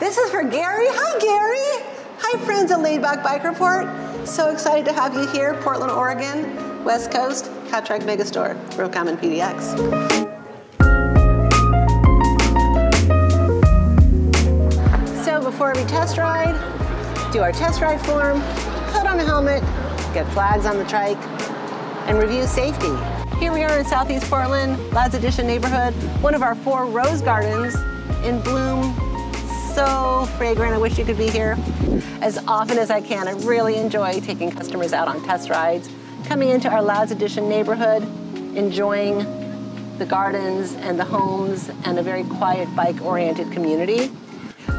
This is for Gary. Hi, Gary. Hi, friends at Laid Back Bike Report. So excited to have you here, Portland, Oregon, West Coast, Catrikes Megastore, Recumbent PDX. So before we test ride, do our test ride form, put on a helmet, get flags on the trike, and review safety. Here we are in Southeast Portland, Lads Edition neighborhood, one of our 4 rose gardens in bloom. So fragrant, I wish you could be here as often as I can. I really enjoy taking customers out on test rides, coming into our Lads Edition neighborhood, enjoying the gardens and the homes and a very quiet bike-oriented community.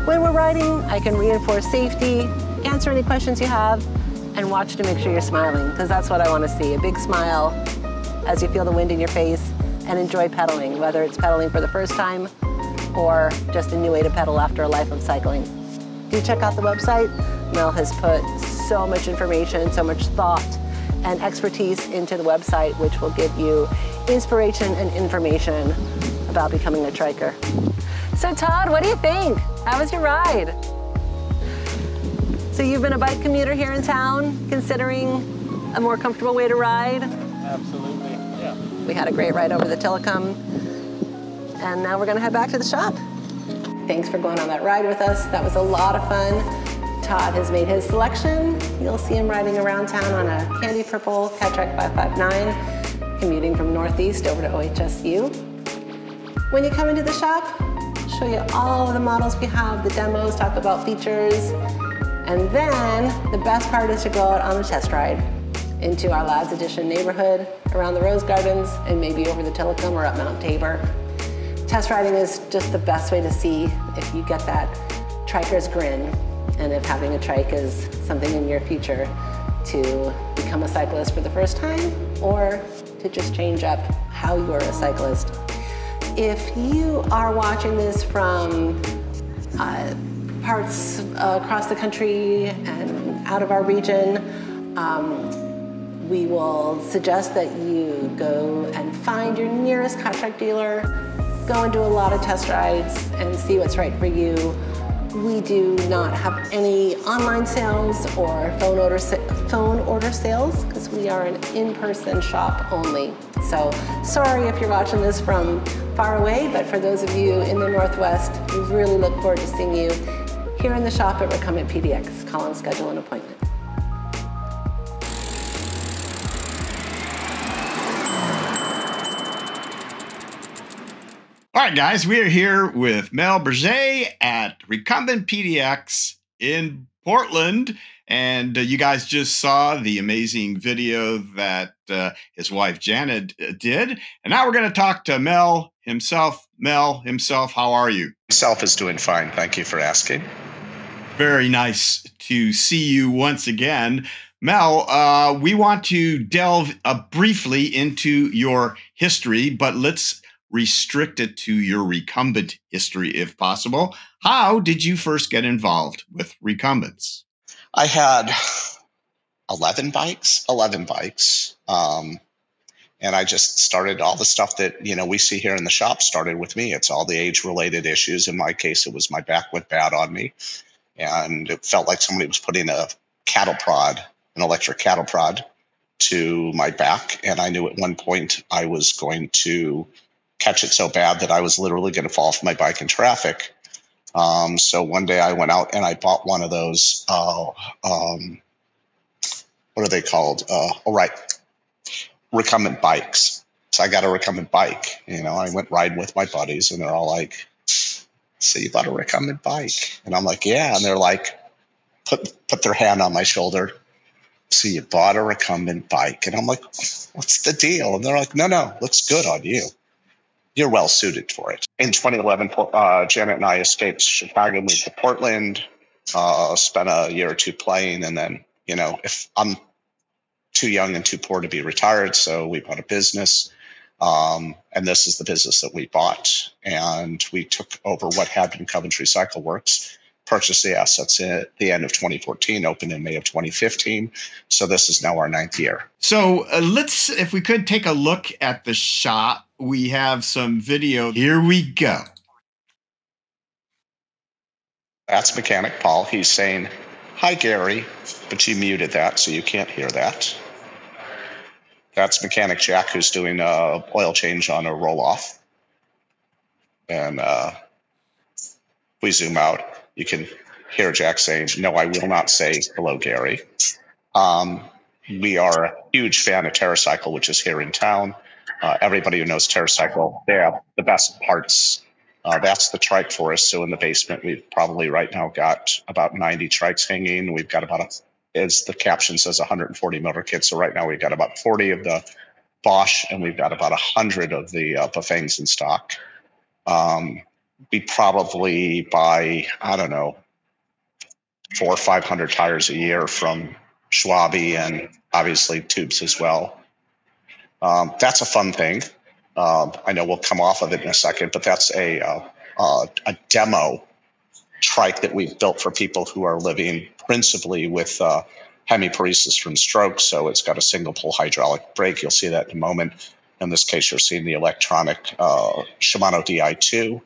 When we're riding, I can reinforce safety, answer any questions you have, and watch to make sure you're smiling, because that's what I want to see, a big smile as you feel the wind in your face and enjoy pedaling, whether it's pedaling for the first time or just a new way to pedal after a life of cycling. Do check out the website. Mel has put so much information, so much thought and expertise into the website, which will give you inspiration and information about becoming a triker. So Todd, what do you think? How was your ride? So you've been a bike commuter here in town, considering a more comfortable way to ride? Absolutely, yeah. We had a great ride over the Telecom, and now we're gonna head back to the shop. Thanks for going on that ride with us. That was a lot of fun. Todd has made his selection. You'll see him riding around town on a candy purple Catrikes 559, commuting from Northeast over to OHSU. When you come into the shop, I'll show you all of the models we have, the demos, talk about features, and then the best part is to go out on the test ride into our Lads Edition neighborhood, around the Rose Gardens, and maybe over the Telecom or up Mount Tabor. Test riding is just the best way to see if you get that triker's grin, and if having a trike is something in your future to become a cyclist for the first time, or to just change up how you're a cyclist. If you are watching this from parts across the country and out of our region, we will suggest that you go and find your nearest Catrikes dealer, go and do a lot of test rides and see what's right for you. We do not have any online sales or phone order sales, because we are an in-person shop only. So sorry if you're watching this from far away, but for those of you in the Northwest, we really look forward to seeing you here in the shop at Recumbent PDX. Call and schedule an appointment. All right, guys, we are here with Mel at Recumbent PDX in Portland. And you guys just saw the amazing video that his wife Janet did. And now we're going to talk to Mel himself. Mel himself, how are you? Himself is doing fine. Thank you for asking. Very nice to see you once again. Mel, we want to delve briefly into your history, but let's restrict it to your recumbent history if possible. How did you first get involved with recumbents? I had 11 bikes. And I just started all the stuff that, we see here in the shop started with me. It's all the age-related issues. In my case, it was my back went bad on me. And it felt like somebody was putting an electric cattle prod to my back. And I knew at one point I was going to catch it so bad that I was literally going to fall off my bike in traffic. So one day I went out and I bought one of those, what are they called? Recumbent bikes. So I got a recumbent bike. I went riding with my buddies and they're all like, so you bought a recumbent bike? And I'm like, yeah. And they're like, put their hand on my shoulder. So you bought a recumbent bike? And I'm like, what's the deal? And they're like, no, looks good on you. You're well suited for it. In 2011, Janet and I escaped Chicago, moved to Portland, spent a year or two playing. And then, if I'm too young and too poor to be retired, so we bought a business. And this is the business that we bought. And we took over what had been Coventry Cycle Works, purchased the assets at the end of 2014, opened in May of 2015. So this is now our 9th year. So let's, if we could take a look at the shop. We have some video. Here we go. That's mechanic Paul. He's saying, "Hi, Gary," but you muted that, so you can't hear that. That's mechanic Jack, who's doing a oil change on a roll-off. And if we zoom out, you can hear Jack saying, "No, I will not say hello, Gary." We are a huge fan of TerraCycle, which is here in town. Everybody who knows TerraCycle, they have the best parts. That's the trike for us. So in the basement, we've probably right now got about 90 trikes hanging. We've got about, as the caption says, 140 motor kits. So right now we've got about 40 of the Bosch, and we've got about 100 of the Bafangs in stock. We probably buy, I don't know, 400 or 500 tires a year from Schwabe, and obviously tubes as well. That's a fun thing. I know we'll come off of it in a second, but that's a demo trike that we've built for people who are living principally with hemiparesis from stroke. So it's got a single pole hydraulic brake. You'll see that in a moment. In this case, you're seeing the electronic Shimano Di2.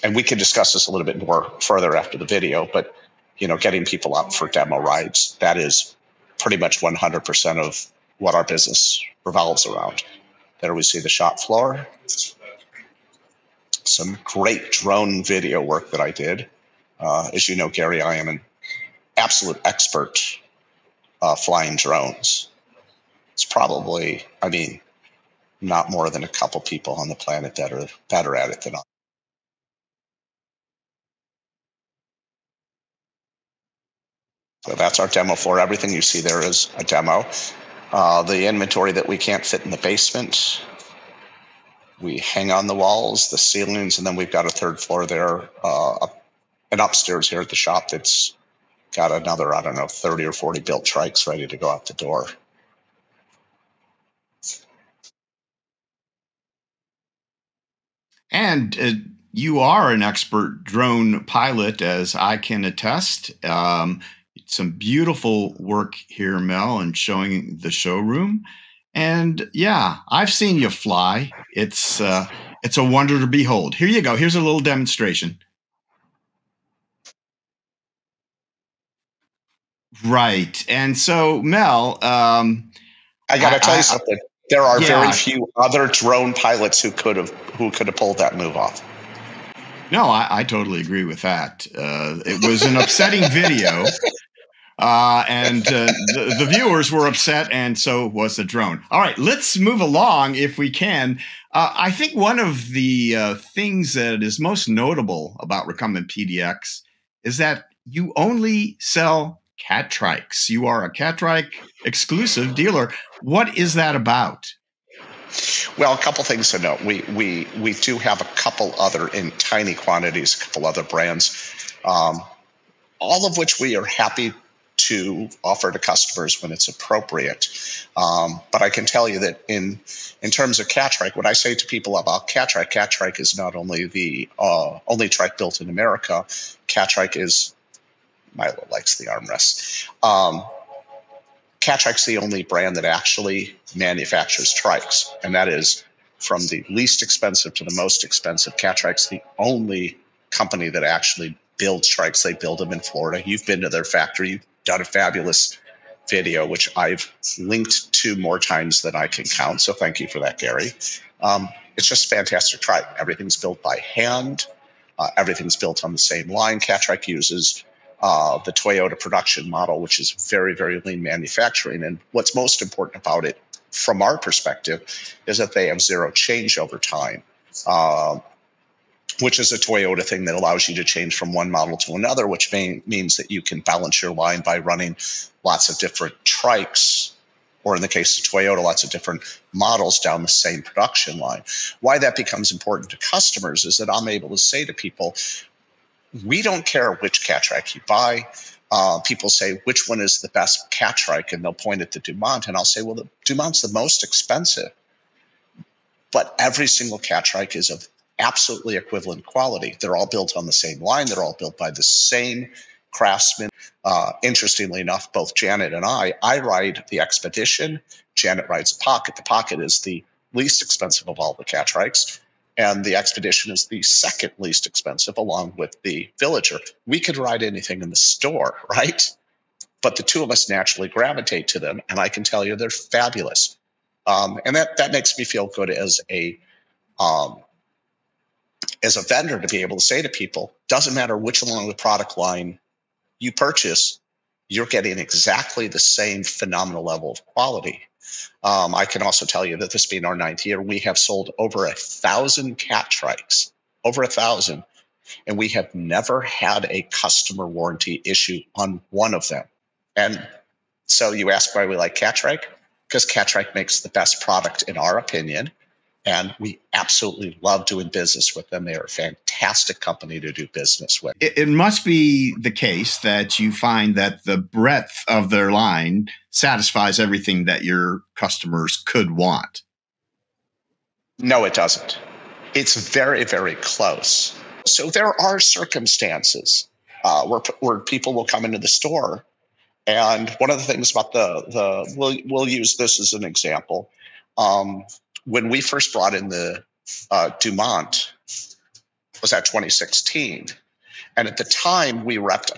And we can discuss this a little bit more further after the video, but getting people up for demo rides, that is pretty much 100% of what our business revolves around. There we see the shop floor. Some great drone video work that I did. As you know, Gary, I am an absolute expert flying drones. It's probably, not more than a couple people on the planet that are better at it than I. So that's our demo floor. Everything you see there is a demo. The inventory that we can't fit in the basement, we hang on the walls, the ceilings, and then we've got a third floor there, and upstairs here at the shop that's got another, 30 or 40 built trikes ready to go out the door. And you are an expert drone pilot, as I can attest. Some beautiful work here, Mel, and showing the showroom. And yeah, I've seen you fly. It's a wonder to behold. Here you go. Here's a little demonstration. Right. And so, Mel, I got to tell you something. There are very few other drone pilots who could have pulled that move off. No, I totally agree with that. It was an upsetting video. And the viewers were upset, and so was the drone. All right, let's move along if we can. I think one of the things that is most notable about Recumbent PDX is that you only sell Catrikes. You are a Catrike exclusive dealer. What is that about? Well, a couple things to note. We do have a couple other, in tiny quantities, a couple other brands, all of which we are happy to offer to customers when it's appropriate. But I can tell you that in terms of Catrike, what I say to people about Catrike is not only the only trike built in America. Catrike is, Milo likes the armrest. Catrike's the only brand that actually manufactures trikes, and that is from the least expensive to the most expensive. Catrike's the only company that actually builds trikes. They build them in Florida. You've been to their factory. You've done a fabulous video, which I've linked to more times than I can count. So thank you for that, Gary. It's just fantastic trike. Everything's built by hand. Everything's built on the same line. Catrike uses the Toyota production model, which is very, very lean manufacturing. And what's most important about it, from our perspective, is that they have zero changeover time, which is a Toyota thing that allows you to change from one model to another, which means that you can balance your line by running lots of different trikes, or in the case of Toyota, lots of different models down the same production line. Why that becomes important to customers is that I'm able to say to people, we don't care which Catrike you buy. People say, which one is the best Catrike? And they'll point at the Dumont. And I'll say, well, the Dumont's the most expensive. But every single Catrike is of absolutely equivalent quality. They're all built on the same line. They're all built by the same craftsmen. Interestingly enough, both Janet and I ride the Expedition. Janet rides the Pocket. The Pocket is the least expensive of all the Catrikes. and the Expedition is the second least expensive, along with the Villager. We could ride anything in the store, right? But the two of us naturally gravitate to them, and I can tell you they're fabulous. And that makes me feel good as a vendor to be able to say to people, doesn't matter which along the product line you purchase, you're getting exactly the same phenomenal level of quality. I can also tell you that this being our 9th year, we have sold over 1,000 Catrikes, over 1,000, and we have never had a customer warranty issue on one of them. And so you ask why we like Catrike? Because Catrike makes the best product in our opinion, and we absolutely love doing business with them. They are a fantastic company to do business with. It must be the case that you find that the breadth of their line satisfies everything that your customers could want. No, it doesn't. It's very, very close. So there are circumstances where people will come into the store. And one of the things about we'll use this as an example. When we first brought in the Dumont, was that 2016? And at the time, we repped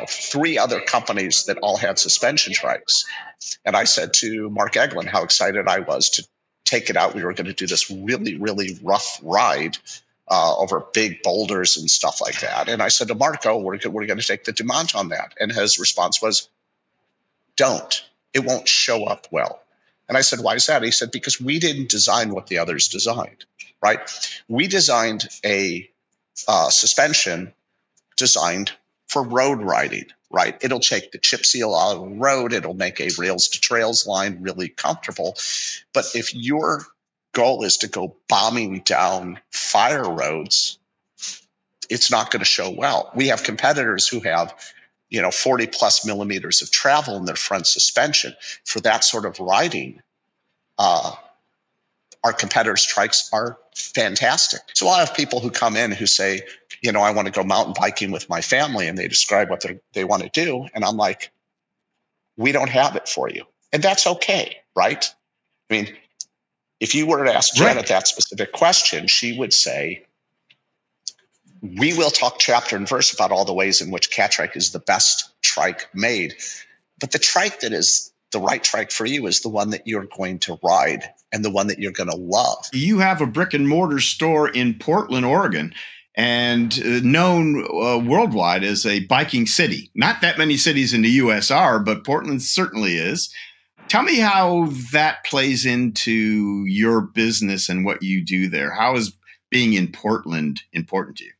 3 other companies that all had suspension trikes. And I said to Mark Eglin how excited I was to take it out. We were going to do this really, really rough ride over big boulders and stuff like that. And I said to Marco, we're going to take the Dumont on that. And his response was, don't. It won't show up well. And I said, why is that? He said, because we didn't design what the others designed, right? We designed a suspension designed for road riding, right? It'll take the chip seal out of the road. It'll make a rails to trails line really comfortable. But if your goal is to go bombing down fire roads, it's not going to show well. We have competitors who have 40 plus millimeters of travel in their front suspension. For that sort of riding, our competitors' trikes are fantastic. So I'll have people who come in who say, I want to go mountain biking with my family, and they describe what they want to do. And I'm like, we don't have it for you. And that's okay, right? I mean, if you were to ask Janet that specific question, she would say, we will talk chapter and verse about all the ways in which Catrike is the best trike made. But the trike that is the right trike for you is the one that you're going to ride and the one that you're going to love. You have a brick and mortar store in Portland, Oregon, and known worldwide as a biking city. Not that many cities in the U.S. are, but Portland certainly is. Tell me how that plays into your business and what you do there. How is being in Portland important to you?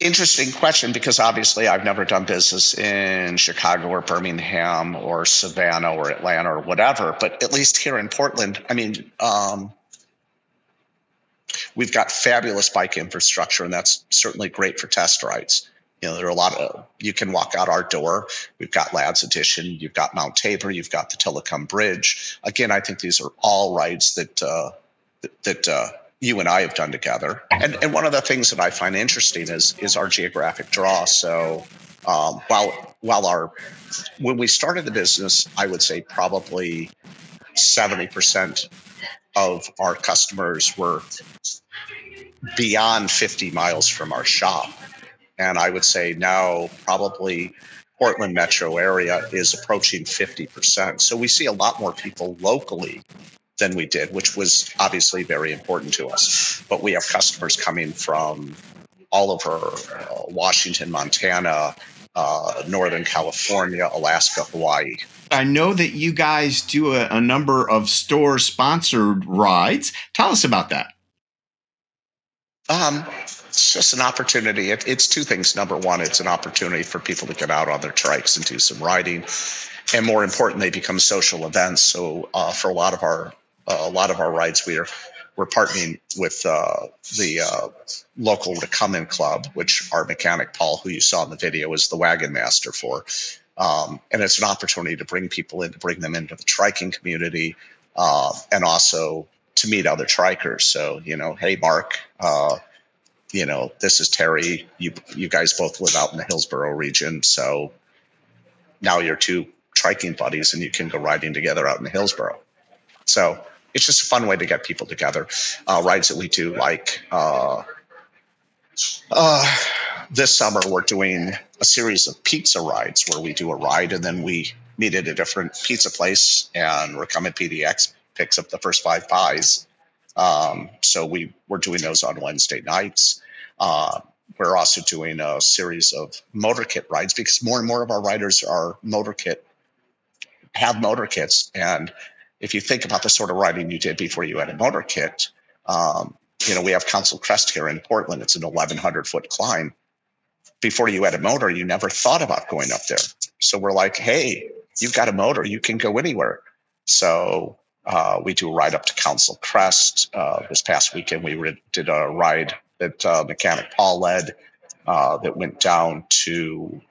Interesting question, because obviously I've never done business in Chicago or Birmingham or Savannah or Atlanta or whatever, but at least here in Portland, I mean, we've got fabulous bike infrastructure, and that's certainly great for test rides. There are a lot of, you can walk out our door. We've got Lads Edition, you've got Mount Tabor, you've got the Tillicum Bridge. Again, I think these are all rides that you and I have done together. And one of the things that I find interesting is our geographic draw. So when we started the business, I would say probably 70% of our customers were beyond 50 miles from our shop. And I would say now probably Portland metro area is approaching 50%. So we see a lot more people locally than we did, which was obviously very important to us. But we have customers coming from all over Washington, Montana, Northern California, Alaska, Hawaii. I know that you guys do a number of store-sponsored rides. Tell us about that. It's just an opportunity. It's two things. Number one, it's an opportunity for people to get out on their trikes and do some riding. And more important, they become social events. So for a lot of our rides, we're partnering with the local Recumbent club, which our mechanic Paul, who you saw in the video, is the wagon master for. And it's an opportunity to bring people in, to bring them into the triking community, and also to meet other trikers. So, hey, Mark, this is Terry. You guys both live out in the Hillsborough region. So now you're two triking buddies and you can go riding together out in Hillsborough. So it's just a fun way to get people together. Rides that we do, like this summer, we're doing a series of pizza rides where we do a ride and then we meet at a different pizza place, and Recumbent PDX picks up the first 5 pies. So we're doing those on Wednesday nights. We're also doing a series of motorkit rides because more and more of our riders have motorkits. And if you think about the sort of riding you did before you had a motorkit, we have Council Crest here in Portland. It's an 1,100-foot climb. Before you had a motor, you never thought about going up there. So we're like, hey, you've got a motor, you can go anywhere. So we do a ride up to Council Crest. This past weekend, we did a ride that mechanic Paul led that went down to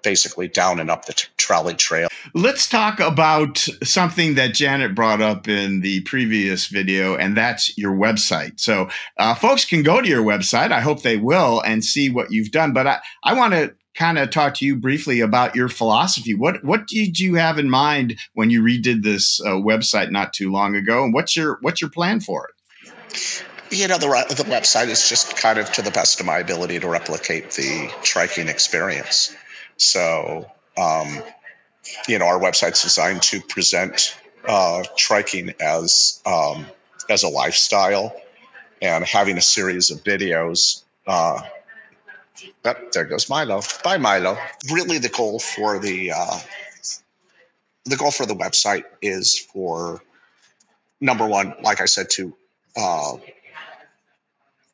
basically down and up the trolley trail. Let's talk about something that Janet brought up in the previous video, and that's your website. So folks can go to your website. I hope they will and see what you've done. But I want to kind of talk to you briefly about your philosophy. What did you have in mind when you redid this website not too long ago, and what's your plan for it? The website is just kind of to the best of my ability to replicate the triking experience. So, our website's designed to present triking as a lifestyle, and having a series of videos. There goes Milo. Bye, Milo. Really, the goal for the website is for, number one, like I said, to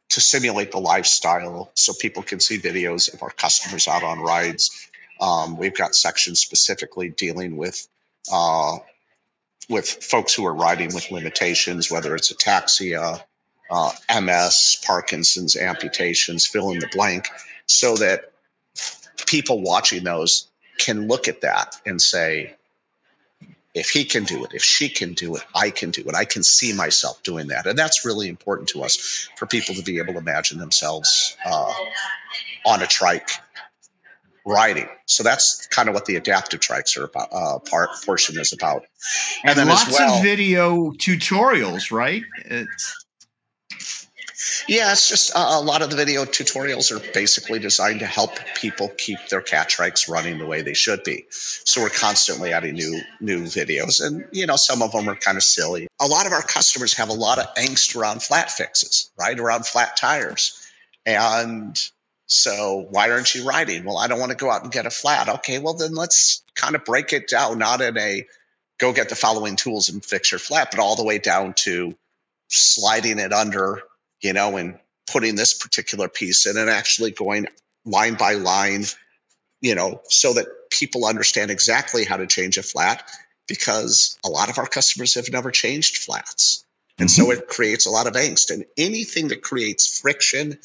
simulate the lifestyle so people can see videos of our customers out on rides. We've got sections specifically dealing with folks who are riding with limitations, whether it's ataxia, MS, Parkinson's, amputations, fill in the blank, so that people watching those can look at that and say, if he can do it, if she can do it, I can do it. I can see myself doing that. And that's really important to us, for people to be able to imagine themselves on a trike riding. So that's kind of what the adaptive trikes are about, portion is about. And then lots of video tutorials, right? Yeah, it's just a lot of the video tutorials are basically designed to help people keep their Catrikes running the way they should be. So we're constantly adding new videos, and some of them are kind of silly. A lot of our customers have a lot of angst around flat fixes, right? Around flat tires. And so why aren't you riding? Well, I don't want to go out and get a flat. Okay, well then let's kind of break it down, not in a go get the following tools and fix your flat, but all the way down to sliding it under, and putting this particular piece in and actually going line by line, so that people understand exactly how to change a flat, because a lot of our customers have never changed flats. And so it creates a lot of angst, and anything that creates friction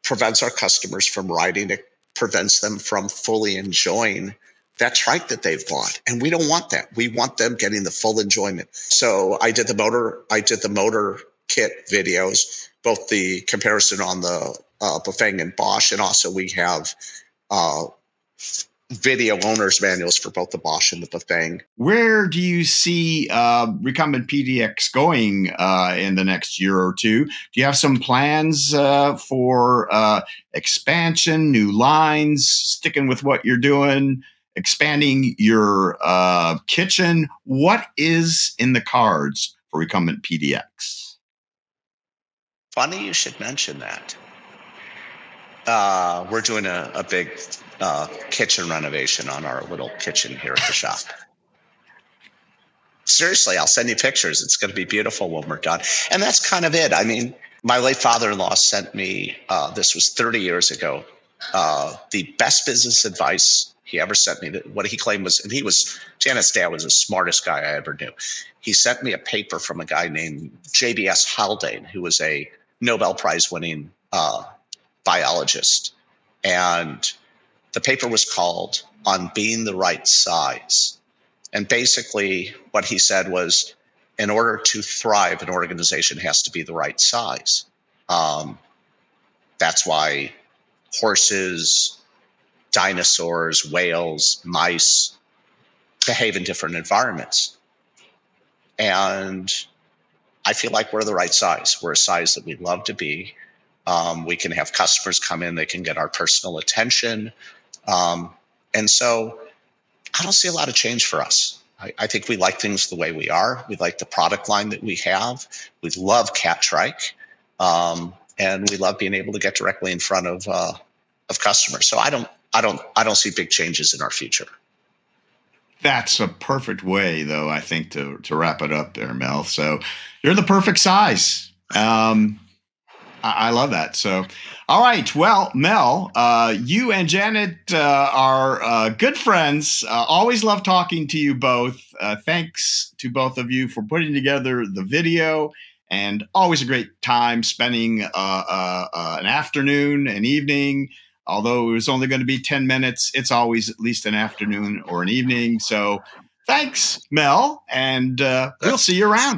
prevents our customers from riding. It prevents them from fully enjoying that trike that they've bought. And we don't want that. We want them getting the full enjoyment. So I did the motor kit videos, both the comparison on the Bafang and Bosch, and also we have video owner's manuals for both the Bosch and the Bafang. Where do you see Recumbent PDX going in the next year or two? Do you have some plans for expansion, new lines, sticking with what you're doing, expanding your kitchen? What is in the cards for Recumbent PDX? Funny you should mention that. We're doing a big kitchen renovation on our little kitchen here at the shop. Seriously, I'll send you pictures. It's going to be beautiful when we're done. And that's kind of it. I mean, my late father-in-law sent me, this was 30 years ago, the best business advice he ever sent me. What he claimed was, and Janet's dad was the smartest guy I ever knew. He sent me a paper from a guy named JBS Haldane, who was a Nobel Prize winning biologist. And the paper was called On Being the Right Size. And basically what he said was, in order to thrive, an organization has to be the right size. That's why horses, dinosaurs, whales, mice behave in different environments. And I feel like we're the right size. We're a size that we love to be. We can have customers come in, they can get our personal attention. And so I don't see a lot of change for us. I think we like things the way we are. We like the product line that we have. We love Catrike, and we love being able to get directly in front of customers. So I don't see big changes in our future. That's a perfect way, though, I think, to wrap it up there, Mel. So you're the perfect size. I love that. So, all right. Well, Mel, you and Janet are good friends. Always love talking to you both. Thanks to both of you for putting together the video, and always a great time spending an afternoon, an evening. Although it was only going to be 10 minutes, it's always at least an afternoon or an evening. So thanks, Mel, and we'll see you around.